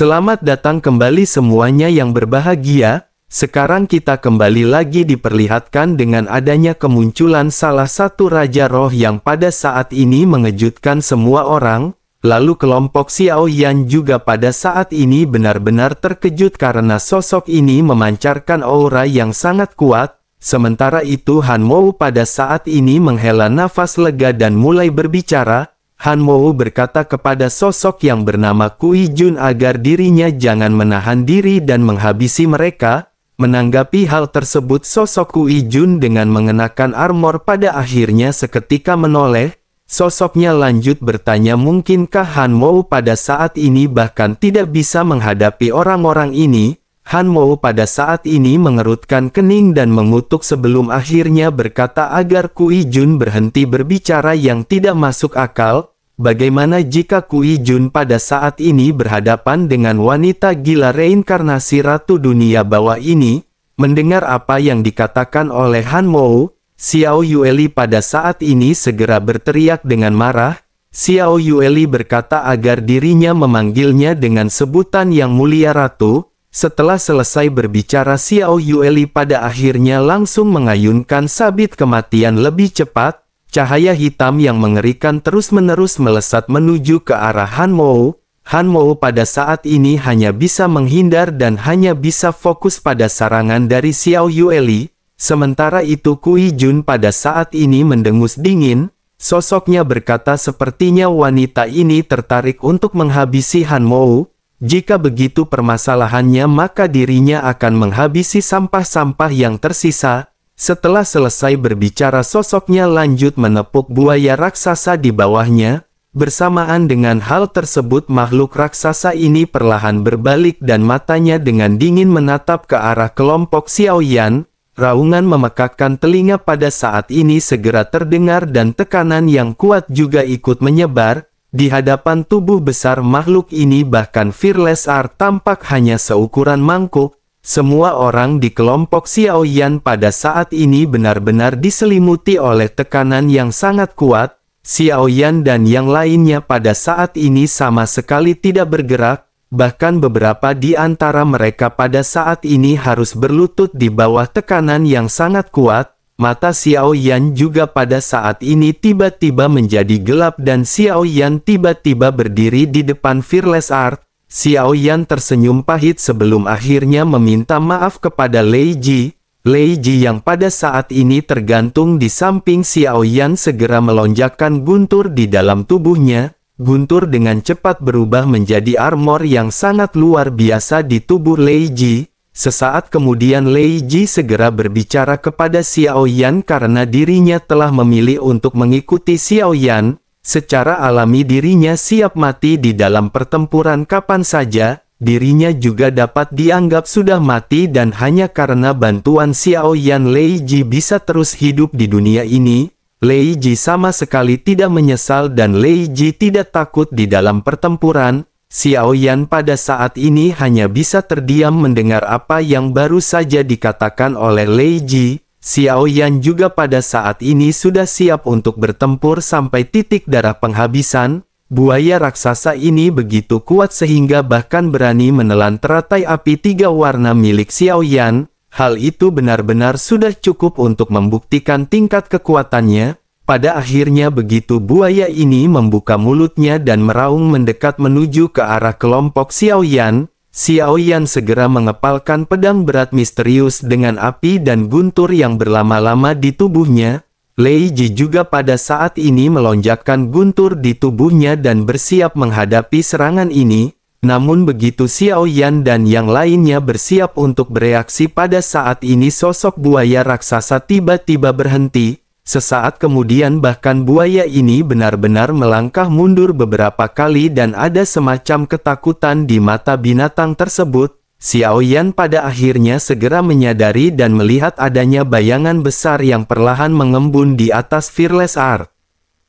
Selamat datang kembali semuanya yang berbahagia. Sekarang kita kembali lagi diperlihatkan dengan adanya kemunculan salah satu Raja Roh yang pada saat ini mengejutkan semua orang. Lalu kelompok Xiao Yan juga pada saat ini benar-benar terkejut karena sosok ini memancarkan aura yang sangat kuat. Sementara itu Han Mou pada saat ini menghela nafas lega dan mulai berbicara. Han Mou berkata kepada sosok yang bernama Kui Jun agar dirinya jangan menahan diri dan menghabisi mereka. Menanggapi hal tersebut, sosok Kui Jun dengan mengenakan armor pada akhirnya seketika menoleh. Sosoknya lanjut bertanya, mungkinkah Han Mou pada saat ini bahkan tidak bisa menghadapi orang-orang ini? Han Mou pada saat ini mengerutkan kening dan mengutuk sebelum akhirnya berkata agar Kui Jun berhenti berbicara yang tidak masuk akal. Bagaimana jika Kui Jun pada saat ini berhadapan dengan wanita gila reinkarnasi Ratu Dunia Bawah ini? Mendengar apa yang dikatakan oleh Han Mou, Xiao Yueli pada saat ini segera berteriak dengan marah. Xiao Yueli berkata agar dirinya memanggilnya dengan sebutan yang mulia Ratu. Setelah selesai berbicara, Xiao Yueli pada akhirnya langsung mengayunkan sabit kematian lebih cepat. Cahaya hitam yang mengerikan terus-menerus melesat menuju ke arah Han Mou. Han Mou pada saat ini hanya bisa menghindar dan hanya bisa fokus pada serangan dari Xiao Yueli. Sementara itu Kui Jun pada saat ini mendengus dingin. Sosoknya berkata sepertinya wanita ini tertarik untuk menghabisi Han Mou. Jika begitu permasalahannya maka dirinya akan menghabisi sampah-sampah yang tersisa. Setelah selesai berbicara, sosoknya lanjut menepuk buaya raksasa di bawahnya. Bersamaan dengan hal tersebut, makhluk raksasa ini perlahan berbalik dan matanya dengan dingin menatap ke arah kelompok Xiao Yan. Raungan memekakkan telinga pada saat ini segera terdengar dan tekanan yang kuat juga ikut menyebar. Di hadapan tubuh besar makhluk ini bahkan Fearless Art tampak hanya seukuran mangkuk. Semua orang di kelompok Xiao Yan pada saat ini benar-benar diselimuti oleh tekanan yang sangat kuat. Xiao Yan dan yang lainnya pada saat ini sama sekali tidak bergerak. Bahkan beberapa di antara mereka pada saat ini harus berlutut di bawah tekanan yang sangat kuat. Mata Xiao Yan juga pada saat ini tiba-tiba menjadi gelap dan Xiao Yan tiba-tiba berdiri di depan Fearless Art. Xiao Yan tersenyum pahit sebelum akhirnya meminta maaf kepada Lei Ji. Lei Ji yang pada saat ini tergantung di samping Xiao Yan segera melonjakkan guntur di dalam tubuhnya. Guntur dengan cepat berubah menjadi armor yang sangat luar biasa di tubuh Lei Ji. Sesaat kemudian Lei Ji segera berbicara kepada Xiao Yan karena dirinya telah memilih untuk mengikuti Xiao Yan. Secara alami dirinya siap mati di dalam pertempuran kapan saja. Dirinya juga dapat dianggap sudah mati dan hanya karena bantuan Xiao Yan Lei Ji bisa terus hidup di dunia ini. Lei Ji sama sekali tidak menyesal dan Lei Ji tidak takut di dalam pertempuran. Xiao Yan pada saat ini hanya bisa terdiam mendengar apa yang baru saja dikatakan oleh Lei Ji. Xiao Yan juga pada saat ini sudah siap untuk bertempur sampai titik darah penghabisan. Buaya raksasa ini begitu kuat sehingga bahkan berani menelan teratai api 3 warna milik Xiao Yan. Hal itu benar-benar sudah cukup untuk membuktikan tingkat kekuatannya. Pada akhirnya begitu buaya ini membuka mulutnya dan meraung mendekat menuju ke arah kelompok Xiao Yan. Xiao Yan segera mengepalkan pedang berat misterius dengan api dan guntur yang berlama-lama di tubuhnya. Lei Ji juga pada saat ini melonjakkan guntur di tubuhnya dan bersiap menghadapi serangan ini. Namun begitu Xiao Yan dan yang lainnya bersiap untuk bereaksi, pada saat ini sosok buaya raksasa tiba-tiba berhenti. Sesaat kemudian bahkan buaya ini benar-benar melangkah mundur beberapa kali dan ada semacam ketakutan di mata binatang tersebut. Xiao Yan pada akhirnya segera menyadari dan melihat adanya bayangan besar yang perlahan mengembun di atas Fearless Art.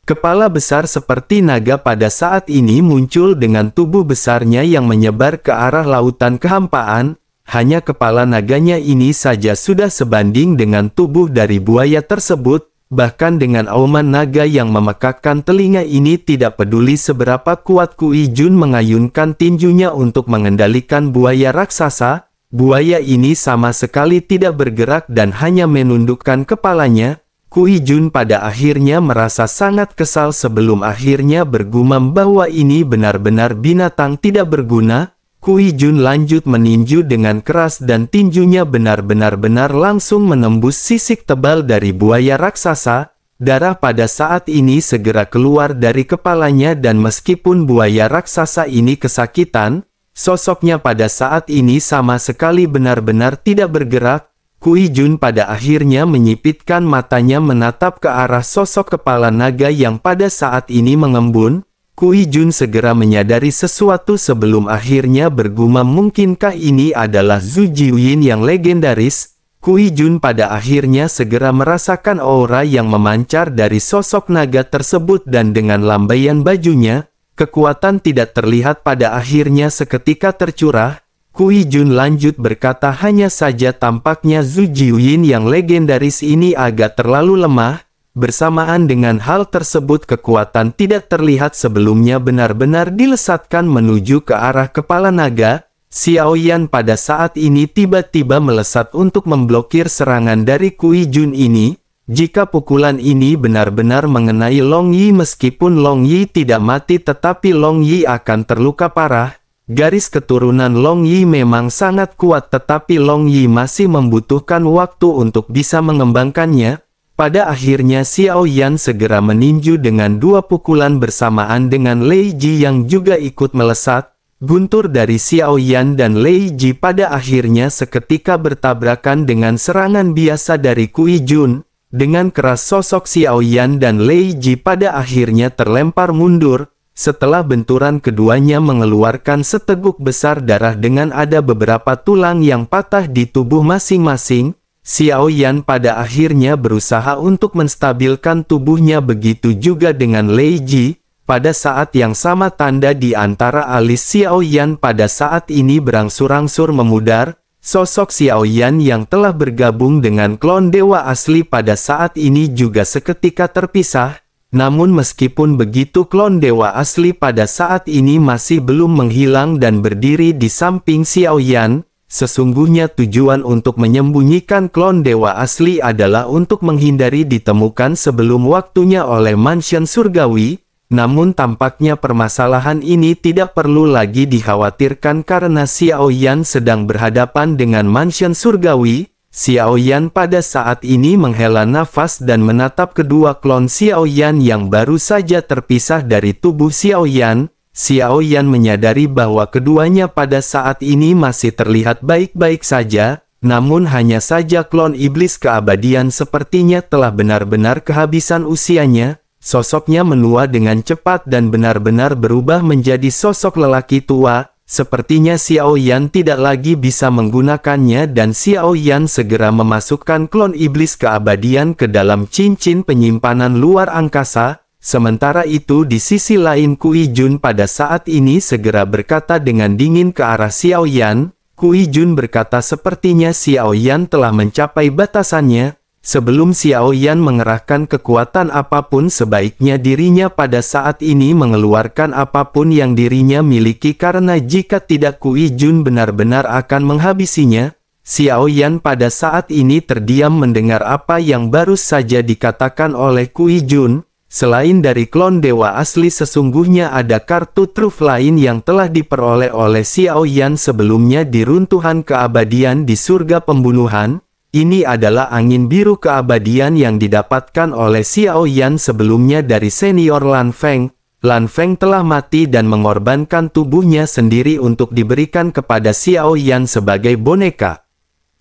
Kepala besar seperti naga pada saat ini muncul dengan tubuh besarnya yang menyebar ke arah lautan kehampaan. Hanya kepala naganya ini saja sudah sebanding dengan tubuh dari buaya tersebut. Bahkan dengan auman naga yang memekakkan telinga ini tidak peduli seberapa kuat Kui Jun mengayunkan tinjunya untuk mengendalikan buaya raksasa, buaya ini sama sekali tidak bergerak dan hanya menundukkan kepalanya. Kui Jun pada akhirnya merasa sangat kesal sebelum akhirnya bergumam bahwa ini benar-benar binatang tidak berguna. Kui Jun lanjut meninju dengan keras dan tinjunya benar-benar langsung menembus sisik tebal dari buaya raksasa. Darah pada saat ini segera keluar dari kepalanya dan meskipun buaya raksasa ini kesakitan, sosoknya pada saat ini sama sekali benar-benar tidak bergerak. Kui Jun pada akhirnya menyipitkan matanya menatap ke arah sosok kepala naga yang pada saat ini mengembun. Kui Jun segera menyadari sesuatu sebelum akhirnya bergumam, mungkinkah ini adalah Zhu Jiuyin yang legendaris? Kui Jun pada akhirnya segera merasakan aura yang memancar dari sosok naga tersebut dan dengan lambaian bajunya, kekuatan tidak terlihat pada akhirnya seketika tercurah. Kui Jun lanjut berkata, hanya saja tampaknya Zhu Jiuyin yang legendaris ini agak terlalu lemah. Bersamaan dengan hal tersebut kekuatan tidak terlihat sebelumnya benar-benar dilesatkan menuju ke arah kepala naga. Xiao Yan pada saat ini tiba-tiba melesat untuk memblokir serangan dari Kui Jun ini. Jika pukulan ini benar-benar mengenai Long Yi, meskipun Long Yi tidak mati tetapi Long Yi akan terluka parah. Garis keturunan Long Yi memang sangat kuat tetapi Long Yi masih membutuhkan waktu untuk bisa mengembangkannya. Pada akhirnya Xiao Yan segera meninju dengan dua pukulan bersamaan dengan Lei Ji yang juga ikut melesat. Guntur dari Xiao Yan dan Lei Ji pada akhirnya seketika bertabrakan dengan serangan biasa dari Kui Jun. Dengan keras sosok Xiao Yan dan Lei Ji pada akhirnya terlempar mundur. Setelah benturan keduanya mengeluarkan seteguk besar darah dengan ada beberapa tulang yang patah di tubuh masing-masing. Xiao Yan pada akhirnya berusaha untuk menstabilkan tubuhnya, begitu juga dengan Lei Ji. Pada saat yang sama tanda di antara alis Xiao Yan pada saat ini berangsur-angsur memudar. Sosok Xiao Yan yang telah bergabung dengan klon dewa asli pada saat ini juga seketika terpisah. Namun meskipun begitu klon dewa asli pada saat ini masih belum menghilang dan berdiri di samping Xiao Yan. Sesungguhnya tujuan untuk menyembunyikan klon dewa asli adalah untuk menghindari ditemukan sebelum waktunya oleh mansion surgawi. Namun tampaknya permasalahan ini tidak perlu lagi dikhawatirkan karena Xiao Yan sedang berhadapan dengan mansion surgawi. Xiao Yan pada saat ini menghela nafas dan menatap kedua klon Xiao Yan yang baru saja terpisah dari tubuh Xiao Yan. Xiao Yan menyadari bahwa keduanya pada saat ini masih terlihat baik-baik saja, namun hanya saja klon iblis keabadian sepertinya telah benar-benar kehabisan usianya. Sosoknya menua dengan cepat dan benar-benar berubah menjadi sosok lelaki tua. Sepertinya Xiao Yan tidak lagi bisa menggunakannya dan Xiao Yan segera memasukkan klon iblis keabadian ke dalam cincin penyimpanan luar angkasa. Sementara itu di sisi lain Kui Jun pada saat ini segera berkata dengan dingin ke arah Xiao Yan. Kui Jun berkata sepertinya Xiao Yan telah mencapai batasannya. Sebelum Xiao Yan mengerahkan kekuatan apapun sebaiknya dirinya pada saat ini mengeluarkan apapun yang dirinya miliki karena jika tidak Kui Jun benar-benar akan menghabisinya. Xiao Yan pada saat ini terdiam mendengar apa yang baru saja dikatakan oleh Kui Jun. Selain dari klon dewa asli sesungguhnya ada kartu truf lain yang telah diperoleh oleh Xiao Yan sebelumnya di runtuhan keabadian di surga pembunuhan. Ini adalah angin biru keabadian yang didapatkan oleh Xiao Yan sebelumnya dari senior Lan Feng. Lan Feng telah mati dan mengorbankan tubuhnya sendiri untuk diberikan kepada Xiao Yan sebagai boneka.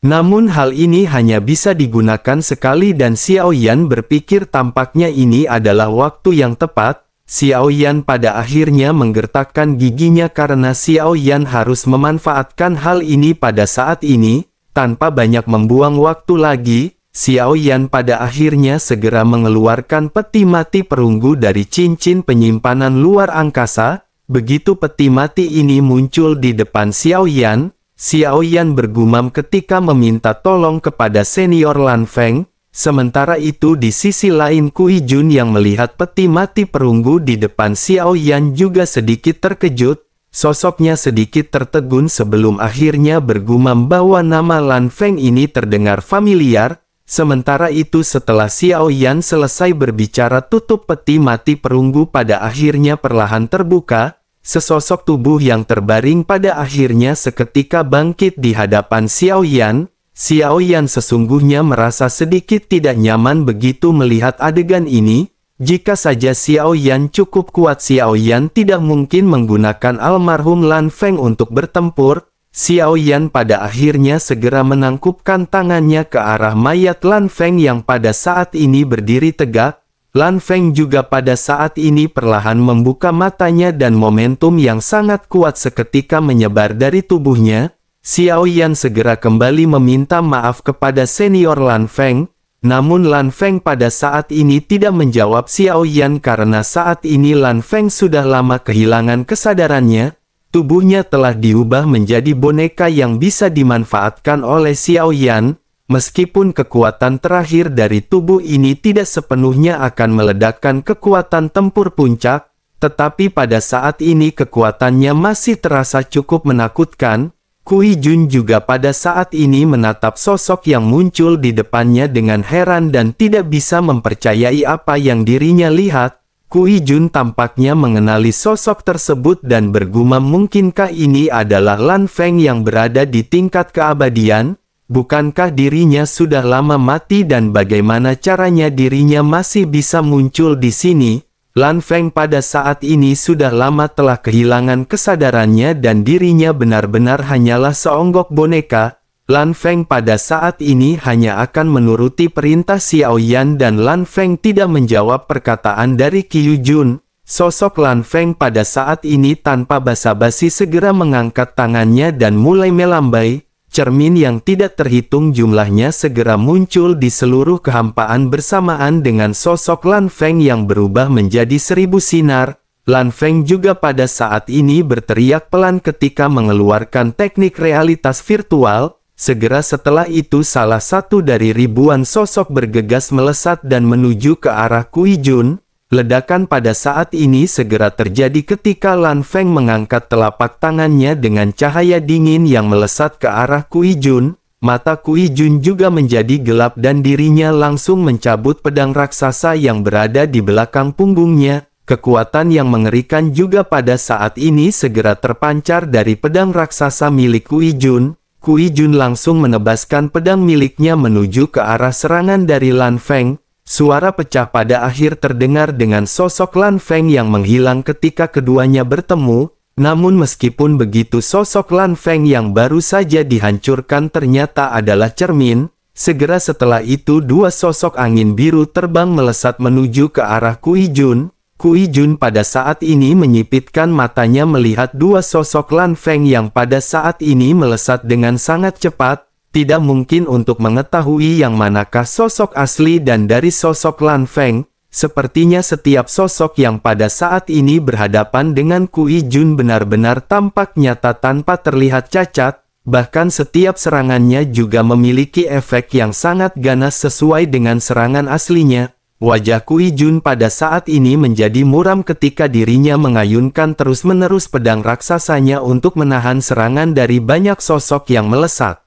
Namun hal ini hanya bisa digunakan sekali dan Xiao Yan berpikir tampaknya ini adalah waktu yang tepat. Xiao Yan pada akhirnya menggertakkan giginya karena Xiao Yan harus memanfaatkan hal ini pada saat ini. Tanpa banyak membuang waktu lagi, Xiao Yan pada akhirnya segera mengeluarkan peti mati perunggu dari cincin penyimpanan luar angkasa. Begitu peti mati ini muncul di depan Xiao Yan, Xiao Yan bergumam ketika meminta tolong kepada senior Lan Feng. Sementara itu di sisi lain Kui Jun yang melihat peti mati perunggu di depan Xiao Yan juga sedikit terkejut. Sosoknya sedikit tertegun sebelum akhirnya bergumam bahwa nama Lan Feng ini terdengar familiar. Sementara itu setelah Xiao Yan selesai berbicara tutup peti mati perunggu pada akhirnya perlahan terbuka. Sesosok tubuh yang terbaring pada akhirnya seketika bangkit di hadapan Xiao Yan. Xiao Yan sesungguhnya merasa sedikit tidak nyaman begitu melihat adegan ini. Jika saja Xiao Yan cukup kuat, Xiao Yan tidak mungkin menggunakan almarhum Lan Feng untuk bertempur. Xiao Yan pada akhirnya segera menangkupkan tangannya ke arah mayat Lan Feng yang pada saat ini berdiri tegak. Lan Feng juga pada saat ini perlahan membuka matanya dan momentum yang sangat kuat seketika menyebar dari tubuhnya. Xiao Yan segera kembali meminta maaf kepada senior Lan Feng. Namun Lan Feng pada saat ini tidak menjawab Xiao Yan karena saat ini Lan Feng sudah lama kehilangan kesadarannya. Tubuhnya telah diubah menjadi boneka yang bisa dimanfaatkan oleh Xiao Yan. Meskipun kekuatan terakhir dari tubuh ini tidak sepenuhnya akan meledakkan kekuatan tempur puncak, tetapi pada saat ini kekuatannya masih terasa cukup menakutkan. Kui Jun juga pada saat ini menatap sosok yang muncul di depannya dengan heran dan tidak bisa mempercayai apa yang dirinya lihat. Kui Jun tampaknya mengenali sosok tersebut dan bergumam, mungkinkah ini adalah Lan Feng yang berada di tingkat keabadian? Bukankah dirinya sudah lama mati dan bagaimana caranya dirinya masih bisa muncul di sini? Lan Feng pada saat ini sudah lama telah kehilangan kesadarannya dan dirinya benar-benar hanyalah seonggok boneka. Lan Feng pada saat ini hanya akan menuruti perintah Xiao Yan dan Lan Feng tidak menjawab perkataan dari Qiu Jun. Sosok Lan Feng pada saat ini tanpa basa-basi segera mengangkat tangannya dan mulai melambai. Cermin yang tidak terhitung jumlahnya segera muncul di seluruh kehampaan bersamaan dengan sosok Lan Feng yang berubah menjadi 1000 sinar. Lan Feng juga pada saat ini berteriak pelan ketika mengeluarkan teknik realitas virtual. Segera setelah itu salah satu dari ribuan sosok bergegas melesat dan menuju ke arah Kui Jun. Ledakan pada saat ini segera terjadi ketika Lan Feng mengangkat telapak tangannya dengan cahaya dingin yang melesat ke arah Kui Jun. Mata Kui Jun juga menjadi gelap dan dirinya langsung mencabut pedang raksasa yang berada di belakang punggungnya. Kekuatan yang mengerikan juga pada saat ini segera terpancar dari pedang raksasa milik Kui Jun. Kui Jun langsung menebaskan pedang miliknya menuju ke arah serangan dari Lan Feng. Suara pecah pada akhir terdengar dengan sosok Lan Feng yang menghilang ketika keduanya bertemu. Namun meskipun begitu sosok Lan Feng yang baru saja dihancurkan ternyata adalah cermin. Segera setelah itu dua sosok angin biru terbang melesat menuju ke arah Kui Jun. Kui Jun pada saat ini menyipitkan matanya melihat dua sosok Lan Feng yang pada saat ini melesat dengan sangat cepat. Tidak mungkin untuk mengetahui yang manakah sosok asli dan dari sosok Lan Feng. Sepertinya setiap sosok yang pada saat ini berhadapan dengan Kui Jun benar-benar tampak nyata tanpa terlihat cacat. Bahkan setiap serangannya juga memiliki efek yang sangat ganas sesuai dengan serangan aslinya. Wajah Kui Jun pada saat ini menjadi muram ketika dirinya mengayunkan terus-menerus pedang raksasanya untuk menahan serangan dari banyak sosok yang melesat.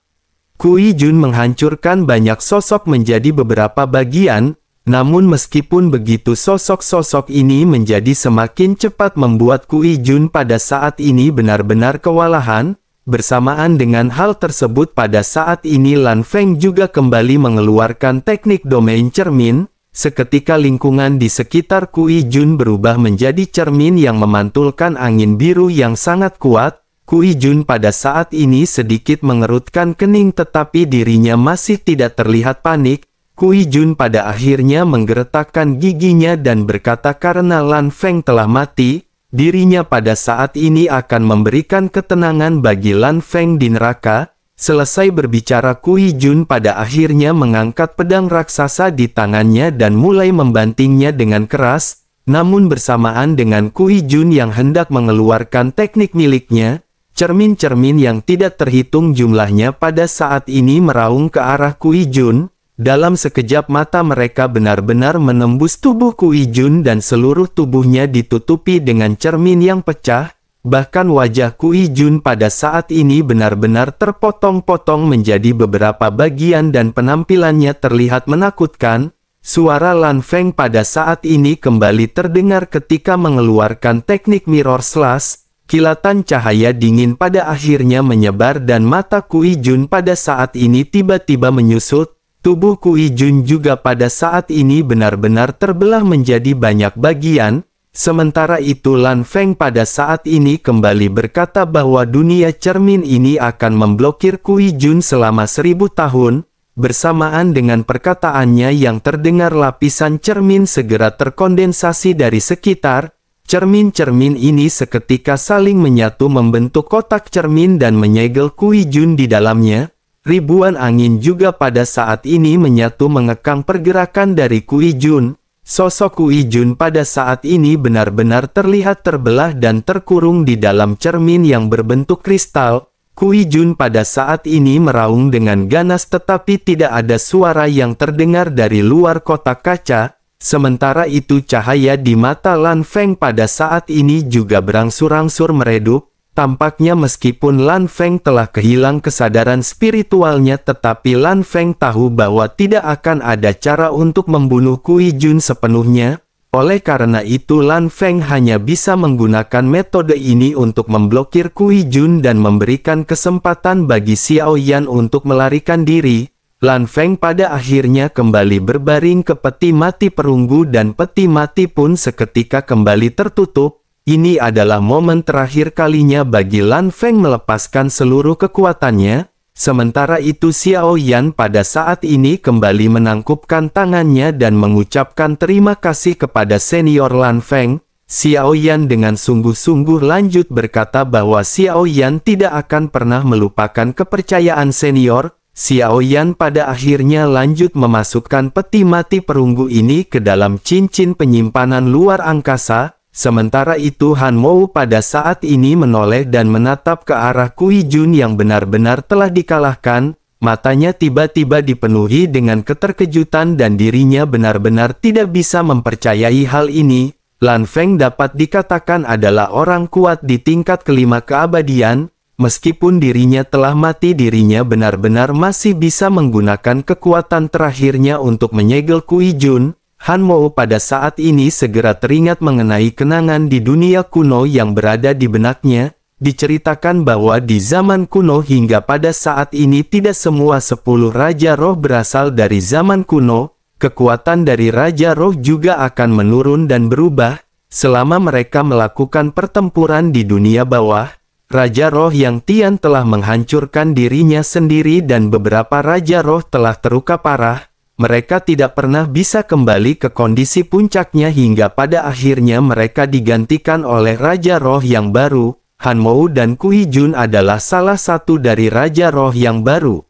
Kui Jun menghancurkan banyak sosok menjadi beberapa bagian, namun meskipun begitu sosok-sosok ini menjadi semakin cepat membuat Kui Jun pada saat ini benar-benar kewalahan. Bersamaan dengan hal tersebut pada saat ini Lan Feng juga kembali mengeluarkan teknik domain cermin. Seketika lingkungan di sekitar Kui Jun berubah menjadi cermin yang memantulkan angin biru yang sangat kuat. Kui Jun pada saat ini sedikit mengerutkan kening tetapi dirinya masih tidak terlihat panik. Kui Jun pada akhirnya menggeretakkan giginya dan berkata karena Lan Feng telah mati, dirinya pada saat ini akan memberikan ketenangan bagi Lan Feng di neraka. Selesai berbicara Kui Jun pada akhirnya mengangkat pedang raksasa di tangannya dan mulai membantingnya dengan keras. Namun bersamaan dengan Kui Jun yang hendak mengeluarkan teknik miliknya, cermin-cermin yang tidak terhitung jumlahnya pada saat ini meraung ke arah Kui Jun. Dalam sekejap mata mereka benar-benar menembus tubuh Kui Jun dan seluruh tubuhnya ditutupi dengan cermin yang pecah. Bahkan wajah Kui Jun pada saat ini benar-benar terpotong-potong menjadi beberapa bagian dan penampilannya terlihat menakutkan. Suara Lan Feng pada saat ini kembali terdengar ketika mengeluarkan teknik mirror slash. Kilatan cahaya dingin pada akhirnya menyebar dan mata Kui Jun pada saat ini tiba-tiba menyusut. Tubuh Kui Jun juga pada saat ini benar-benar terbelah menjadi banyak bagian. Sementara itu Lan Feng pada saat ini kembali berkata bahwa dunia cermin ini akan memblokir Kui Jun selama 1000 tahun. Bersamaan dengan perkataannya yang terdengar lapisan cermin segera terkondensasi dari sekitar. Cermin-cermin ini seketika saling menyatu membentuk kotak cermin dan menyegel Kui Jun di dalamnya. Ribuan angin juga pada saat ini menyatu mengekang pergerakan dari Kui Jun. Sosok Kui Jun pada saat ini benar-benar terlihat terbelah dan terkurung di dalam cermin yang berbentuk kristal. Kui Jun pada saat ini meraung dengan ganas tetapi tidak ada suara yang terdengar dari luar kotak kaca. Sementara itu cahaya di mata Lan Feng pada saat ini juga berangsur-angsur meredup. Tampaknya meskipun Lan Feng telah kehilang kesadaran spiritualnya tetapi Lan Feng tahu bahwa tidak akan ada cara untuk membunuh Kui Jun sepenuhnya. Oleh karena itu Lan Feng hanya bisa menggunakan metode ini untuk memblokir Kui Jun dan memberikan kesempatan bagi Xiao Yan untuk melarikan diri. Lan Feng pada akhirnya kembali berbaring ke peti mati perunggu dan peti mati pun seketika kembali tertutup. Ini adalah momen terakhir kalinya bagi Lan Feng melepaskan seluruh kekuatannya. Sementara itu Xiao Yan pada saat ini kembali menangkupkan tangannya dan mengucapkan terima kasih kepada senior Lan Feng. Xiao Yan dengan sungguh-sungguh lanjut berkata bahwa Xiao Yan tidak akan pernah melupakan kepercayaan senior. Xiao Yan pada akhirnya lanjut memasukkan peti mati perunggu ini ke dalam cincin penyimpanan luar angkasa. Sementara itu Han Mou pada saat ini menoleh dan menatap ke arah Kui Jun yang benar-benar telah dikalahkan. Matanya tiba-tiba dipenuhi dengan keterkejutan dan dirinya benar-benar tidak bisa mempercayai hal ini. Lan Feng dapat dikatakan adalah orang kuat di tingkat kelima keabadian. Meskipun dirinya telah mati, dirinya benar-benar masih bisa menggunakan kekuatan terakhirnya untuk menyegel Kui Jun. Han Mou pada saat ini segera teringat mengenai kenangan di dunia kuno yang berada di benaknya. Diceritakan bahwa di zaman kuno hingga pada saat ini tidak semua 10 Raja Roh berasal dari zaman kuno. Kekuatan dari Raja Roh juga akan menurun dan berubah. Selama mereka melakukan pertempuran di dunia bawah, Raja Roh yang Tian telah menghancurkan dirinya sendiri dan beberapa Raja Roh telah terluka parah. Mereka tidak pernah bisa kembali ke kondisi puncaknya hingga pada akhirnya mereka digantikan oleh Raja Roh yang baru. Han Mou dan Kui Jun adalah salah satu dari Raja Roh yang baru.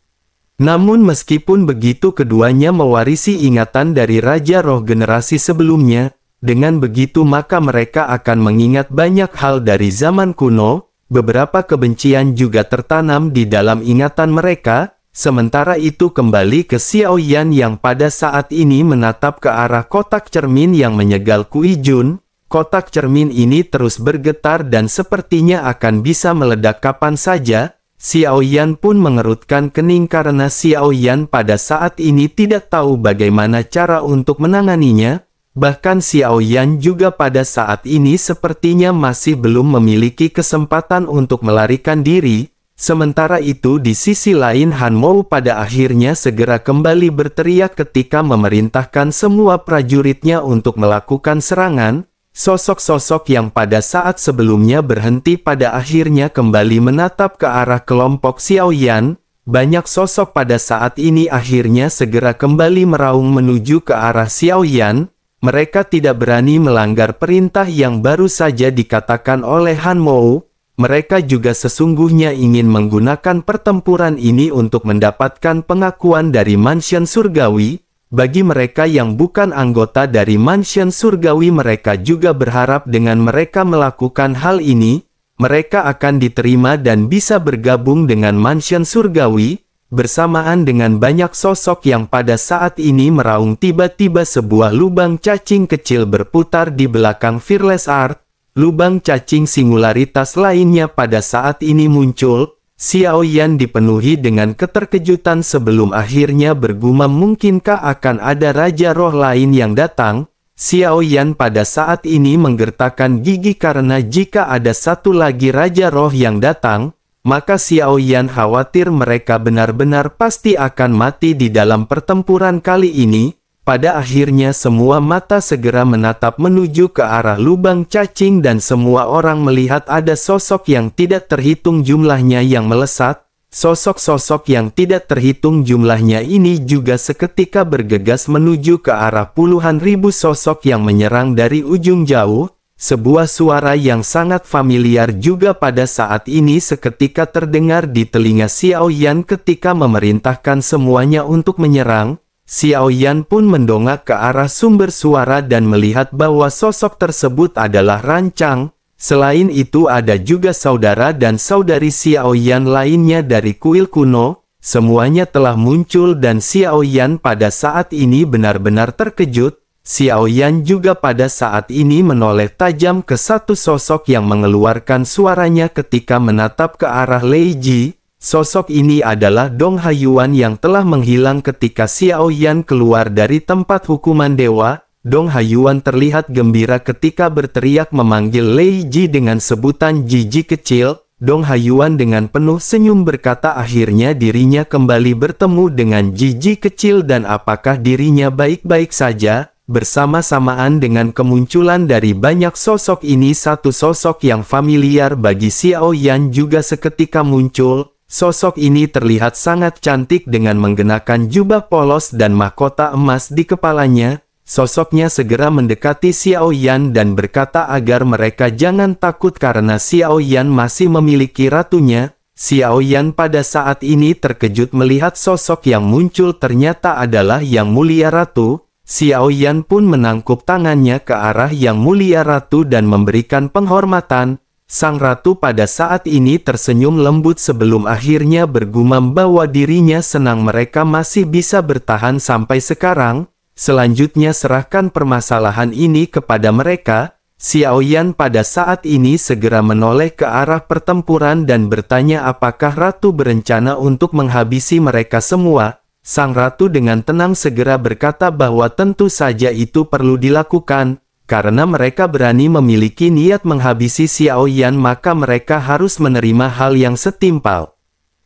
Namun meskipun begitu keduanya mewarisi ingatan dari Raja Roh generasi sebelumnya. Dengan begitu maka mereka akan mengingat banyak hal dari zaman kuno. Beberapa kebencian juga tertanam di dalam ingatan mereka. Sementara itu kembali ke Xiao Yan yang pada saat ini menatap ke arah kotak cermin yang menyegal Kui Jun. Kotak cermin ini terus bergetar dan sepertinya akan bisa meledak kapan saja. Xiao Yan pun mengerutkan kening karena Xiao Yan pada saat ini tidak tahu bagaimana cara untuk menanganinya. Bahkan Xiao Yan juga pada saat ini sepertinya masih belum memiliki kesempatan untuk melarikan diri. Sementara itu di sisi lain Han Mou pada akhirnya segera kembali berteriak ketika memerintahkan semua prajuritnya untuk melakukan serangan. Sosok-sosok yang pada saat sebelumnya berhenti pada akhirnya kembali menatap ke arah kelompok Xiao Yan. Banyak sosok pada saat ini akhirnya segera kembali meraung menuju ke arah Xiao Yan. Mereka tidak berani melanggar perintah yang baru saja dikatakan oleh Han Mou. Mereka juga sesungguhnya ingin menggunakan pertempuran ini untuk mendapatkan pengakuan dari Mansion Surgawi. Bagi mereka yang bukan anggota dari Mansion Surgawi, mereka juga berharap dengan mereka melakukan hal ini, mereka akan diterima dan bisa bergabung dengan Mansion Surgawi. bersamaan dengan banyak sosok yang pada saat ini meraung. Tiba-tiba sebuah lubang cacing kecil berputar di belakang Fearless Art. Lubang cacing singularitas lainnya pada saat ini muncul. Xiao Yan dipenuhi dengan keterkejutan sebelum akhirnya bergumam, mungkinkah akan ada Raja Roh lain yang datang? Xiao Yan pada saat ini menggertakkan gigi karena jika ada satu lagi Raja Roh yang datang, maka Xiao Yan khawatir mereka benar-benar pasti akan mati di dalam pertempuran kali ini. Pada akhirnya semua mata segera menatap menuju ke arah lubang cacing dan semua orang melihat ada sosok yang tidak terhitung jumlahnya yang melesat. Sosok-sosok yang tidak terhitung jumlahnya ini juga seketika bergegas menuju ke arah puluhan ribu sosok yang menyerang dari ujung jauh. Sebuah suara yang sangat familiar juga pada saat ini seketika terdengar di telinga Xiao Yan ketika memerintahkan semuanya untuk menyerang. Xiao Yan pun mendongak ke arah sumber suara dan melihat bahwa sosok tersebut adalah Rancang. Selain itu ada juga saudara dan saudari Xiao Yan lainnya dari kuil kuno. Semuanya telah muncul dan Xiao Yan pada saat ini benar-benar terkejut. Xiao Yan juga pada saat ini menoleh tajam ke satu sosok yang mengeluarkan suaranya ketika menatap ke arah Lei Ji. Sosok ini adalah Dong Haiyuan yang telah menghilang ketika Xiao Yan keluar dari tempat hukuman dewa. Dong Haiyuan terlihat gembira ketika berteriak memanggil Lei Ji dengan sebutan Ji kecil. Dong Haiyuan dengan penuh senyum berkata akhirnya dirinya kembali bertemu dengan Ji kecil dan apakah dirinya baik-baik saja. Bersama-samaan dengan kemunculan dari banyak sosok ini, satu sosok yang familiar bagi Xiao Yan juga seketika muncul. Sosok ini terlihat sangat cantik dengan mengenakan jubah polos dan mahkota emas di kepalanya. Sosoknya segera mendekati Xiao Yan dan berkata agar mereka jangan takut karena Xiao Yan masih memiliki ratunya. Xiao Yan pada saat ini terkejut melihat sosok yang muncul ternyata adalah Yang Mulia Ratu. Xiao Yan pun menangkup tangannya ke arah Yang Mulia Ratu dan memberikan penghormatan. Sang ratu pada saat ini tersenyum lembut sebelum akhirnya bergumam bahwa dirinya senang mereka masih bisa bertahan sampai sekarang. Selanjutnya serahkan permasalahan ini kepada mereka. Xiao Yan pada saat ini segera menoleh ke arah pertempuran dan bertanya apakah ratu berencana untuk menghabisi mereka semua. Sang ratu dengan tenang segera berkata bahwa tentu saja itu perlu dilakukan. Karena mereka berani memiliki niat menghabisi Xiao Yan maka mereka harus menerima hal yang setimpal.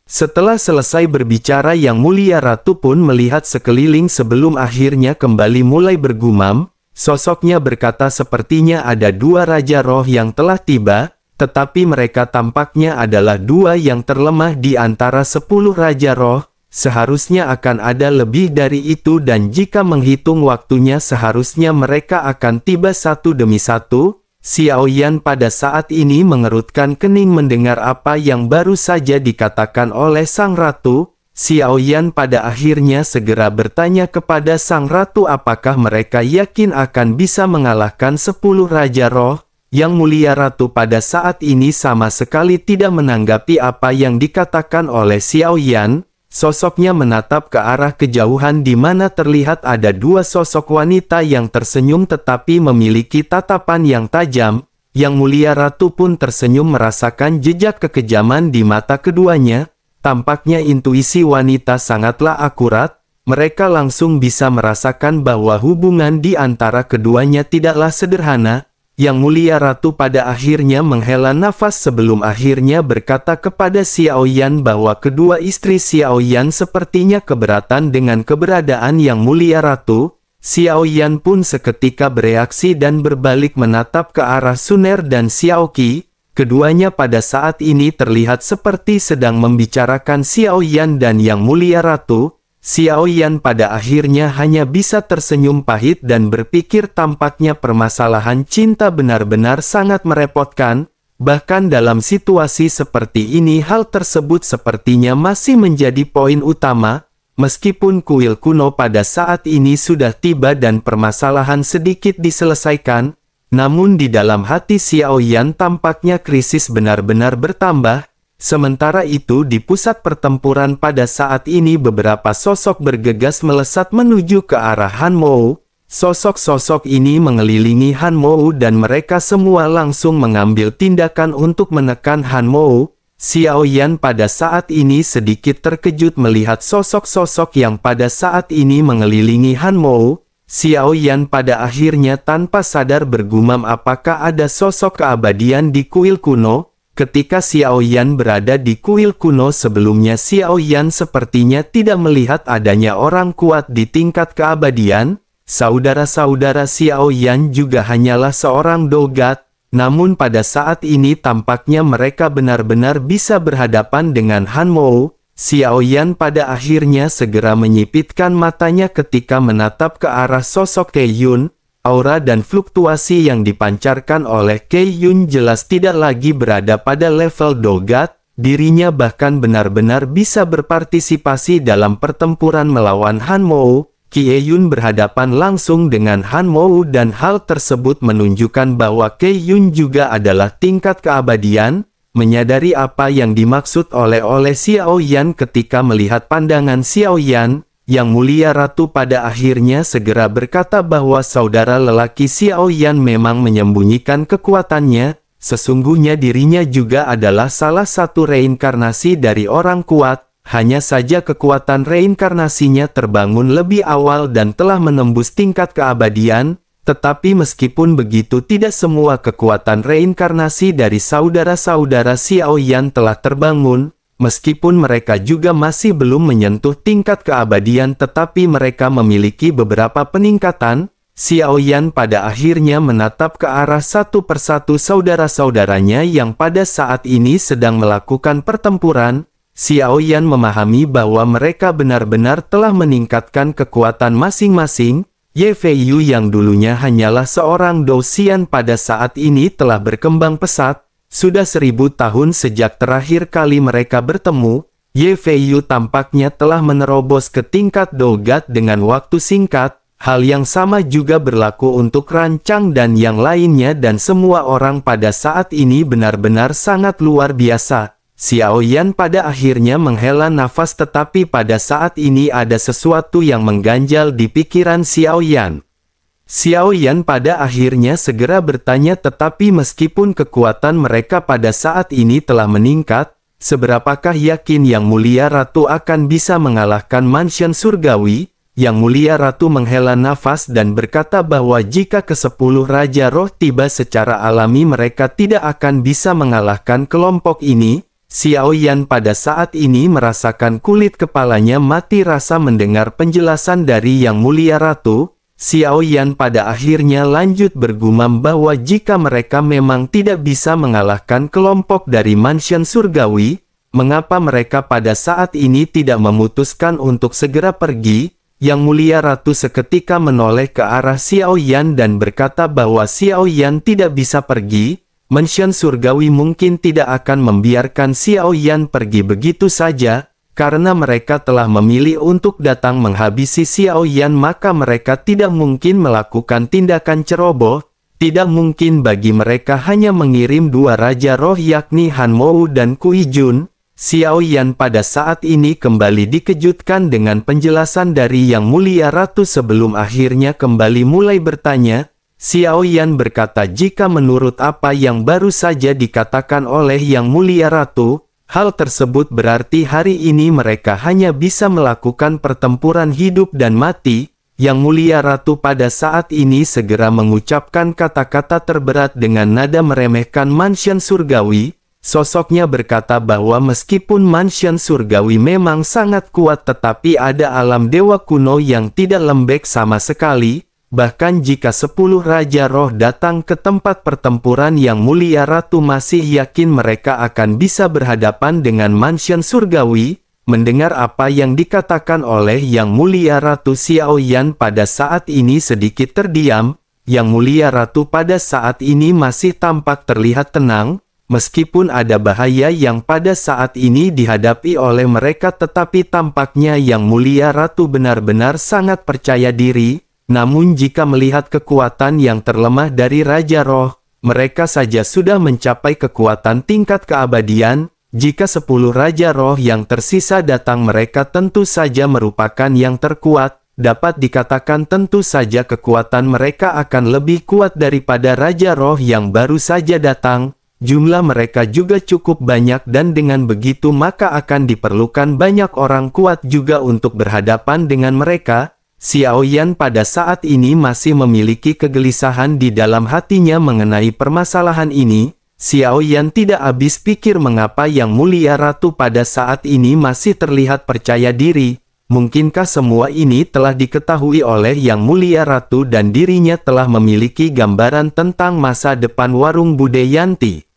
Setelah selesai berbicara Yang Mulia Ratu pun melihat sekeliling sebelum akhirnya kembali mulai bergumam. Sosoknya berkata sepertinya ada dua Raja Roh yang telah tiba, tetapi mereka tampaknya adalah dua yang terlemah di antara 10 Raja Roh. Seharusnya akan ada lebih dari itu dan jika menghitung waktunya seharusnya mereka akan tiba satu demi satu. Xiao Yan pada saat ini mengerutkan kening mendengar apa yang baru saja dikatakan oleh sang ratu. Xiao Yan pada akhirnya segera bertanya kepada sang ratu apakah mereka yakin akan bisa mengalahkan 10 Raja Roh. Yang Mulia Ratu pada saat ini sama sekali tidak menanggapi apa yang dikatakan oleh Xiao Yan. Sosoknya menatap ke arah kejauhan di mana terlihat ada dua sosok wanita yang tersenyum tetapi memiliki tatapan yang tajam. Yang Mulia Ratu pun tersenyum merasakan jejak kekejaman di mata keduanya. Tampaknya intuisi wanita sangatlah akurat. Mereka langsung bisa merasakan bahwa hubungan di antara keduanya tidaklah sederhana. Yang Mulia Ratu pada akhirnya menghela nafas sebelum akhirnya berkata kepada Xiao Yan bahwa kedua istri Xiao Yan sepertinya keberatan dengan keberadaan Yang Mulia Ratu. Xiao Yan pun seketika bereaksi dan berbalik menatap ke arah Suner dan Xiao Qi. Keduanya pada saat ini terlihat seperti sedang membicarakan Xiao Yan dan Yang Mulia Ratu. Xiao Yan pada akhirnya hanya bisa tersenyum pahit dan berpikir tampaknya permasalahan cinta benar-benar sangat merepotkan. Bahkan dalam situasi seperti ini hal tersebut sepertinya masih menjadi poin utama. Meskipun kuil kuno pada saat ini sudah tiba dan permasalahan sedikit diselesaikan, namun di dalam hati Xiao Yan tampaknya krisis benar-benar bertambah. Sementara itu di pusat pertempuran pada saat ini beberapa sosok bergegas melesat menuju ke arah Han Mou. Sosok-sosok ini mengelilingi Han Mou dan mereka semua langsung mengambil tindakan untuk menekan Han Mou. Xiao Yan pada saat ini sedikit terkejut melihat sosok-sosok yang pada saat ini mengelilingi Han Mou. Xiao Yan pada akhirnya tanpa sadar bergumam apakah ada sosok keabadian di kuil kuno. Ketika Xiao Yan berada di kuil kuno sebelumnya, Xiao Yan sepertinya tidak melihat adanya orang kuat di tingkat keabadian. Saudara-saudara Xiao Yan juga hanyalah seorang dogat, namun pada saat ini tampaknya mereka benar-benar bisa berhadapan dengan Han Mou. Xiao Yan pada akhirnya segera menyipitkan matanya ketika menatap ke arah sosok Kei Yun. Aura dan fluktuasi yang dipancarkan oleh Kei Yun jelas tidak lagi berada pada level dogat, dirinya bahkan benar-benar bisa berpartisipasi dalam pertempuran melawan Han Mou. Kei Yun berhadapan langsung dengan Han Mou dan hal tersebut menunjukkan bahwa Kei Yun juga adalah tingkat keabadian. Menyadari apa yang dimaksud oleh Xiao Yan ketika melihat pandangan Xiao Yan, Yang Mulia Ratu pada akhirnya segera berkata bahwa saudara lelaki Xiao Yan memang menyembunyikan kekuatannya. Sesungguhnya dirinya juga adalah salah satu reinkarnasi dari orang kuat. Hanya saja kekuatan reinkarnasinya terbangun lebih awal dan telah menembus tingkat keabadian, tetapi meskipun begitu tidak semua kekuatan reinkarnasi dari saudara-saudara Xiao Yan telah terbangun, meskipun mereka juga masih belum menyentuh tingkat keabadian tetapi mereka memiliki beberapa peningkatan. Xiao Yan pada akhirnya menatap ke arah satu persatu saudara-saudaranya yang pada saat ini sedang melakukan pertempuran. Xiao Yan memahami bahwa mereka benar-benar telah meningkatkan kekuatan masing-masing. Ye Feiyu yang dulunya hanyalah seorang Douxian pada saat ini telah berkembang pesat. Sudah 1000 tahun sejak terakhir kali mereka bertemu, Ye Feiyu tampaknya telah menerobos ke tingkat dogat dengan waktu singkat. Hal yang sama juga berlaku untuk Rancang dan yang lainnya dan semua orang pada saat ini benar-benar sangat luar biasa. Xiao Yan pada akhirnya menghela nafas tetapi pada saat ini ada sesuatu yang mengganjal di pikiran Xiao Yan. Xiao Yan pada akhirnya segera bertanya tetapi meskipun kekuatan mereka pada saat ini telah meningkat, seberapakah yakin Yang Mulia Ratu akan bisa mengalahkan Mansion Surgawi? Yang Mulia Ratu menghela nafas dan berkata bahwa jika ke-10 Raja Roh tiba secara alami mereka tidak akan bisa mengalahkan kelompok ini. Xiao Yan pada saat ini merasakan kulit kepalanya mati rasa mendengar penjelasan dari Yang Mulia Ratu. Xiao Yan pada akhirnya lanjut bergumam bahwa jika mereka memang tidak bisa mengalahkan kelompok dari Mansion Surgawi, mengapa mereka pada saat ini tidak memutuskan untuk segera pergi? Yang Mulia Ratu seketika menoleh ke arah Xiao Yan dan berkata bahwa Xiao Yan tidak bisa pergi. Mansion Surgawi mungkin tidak akan membiarkan Xiao Yan pergi begitu saja, karena mereka telah memilih untuk datang menghabisi Xiao Yan maka mereka tidak mungkin melakukan tindakan ceroboh. Tidak mungkin bagi mereka hanya mengirim 2 Raja Roh yakni Han Mou dan Kui Jun. Xiao Yan pada saat ini kembali dikejutkan dengan penjelasan dari Yang Mulia Ratu sebelum akhirnya kembali mulai bertanya. Xiao Yan berkata jika menurut apa yang baru saja dikatakan oleh Yang Mulia Ratu, hal tersebut berarti hari ini mereka hanya bisa melakukan pertempuran hidup dan mati. Yang Mulia Ratu pada saat ini segera mengucapkan kata-kata terberat dengan nada meremehkan Mansion Surgawi. Sosoknya berkata bahwa meskipun Mansion Surgawi memang sangat kuat tetapi ada alam dewa kuno yang tidak lembek sama sekali. Bahkan jika 10 Raja Roh datang ke tempat pertempuran Yang Mulia Ratu masih yakin mereka akan bisa berhadapan dengan Mansion Surgawi. Mendengar apa yang dikatakan oleh Yang Mulia Ratu, Xiao Yan pada saat ini sedikit terdiam. Yang Mulia Ratu pada saat ini masih tampak terlihat tenang. Meskipun ada bahaya yang pada saat ini dihadapi oleh mereka tetapi tampaknya Yang Mulia Ratu benar-benar sangat percaya diri. Namun jika melihat kekuatan yang terlemah dari Raja Roh, mereka saja sudah mencapai kekuatan tingkat keabadian. Jika 10 Raja Roh yang tersisa datang, mereka tentu saja merupakan yang terkuat. Dapat dikatakan tentu saja kekuatan mereka akan lebih kuat daripada Raja Roh yang baru saja datang. Jumlah mereka juga cukup banyak dan dengan begitu maka akan diperlukan banyak orang kuat juga untuk berhadapan dengan mereka. Xiao Yan pada saat ini masih memiliki kegelisahan di dalam hatinya mengenai permasalahan ini. Xiao Yan tidak habis pikir mengapa Yang Mulia Ratu pada saat ini masih terlihat percaya diri. Mungkinkah semua ini telah diketahui oleh Yang Mulia Ratu dan dirinya telah memiliki gambaran tentang masa depan warung Bude Yanti?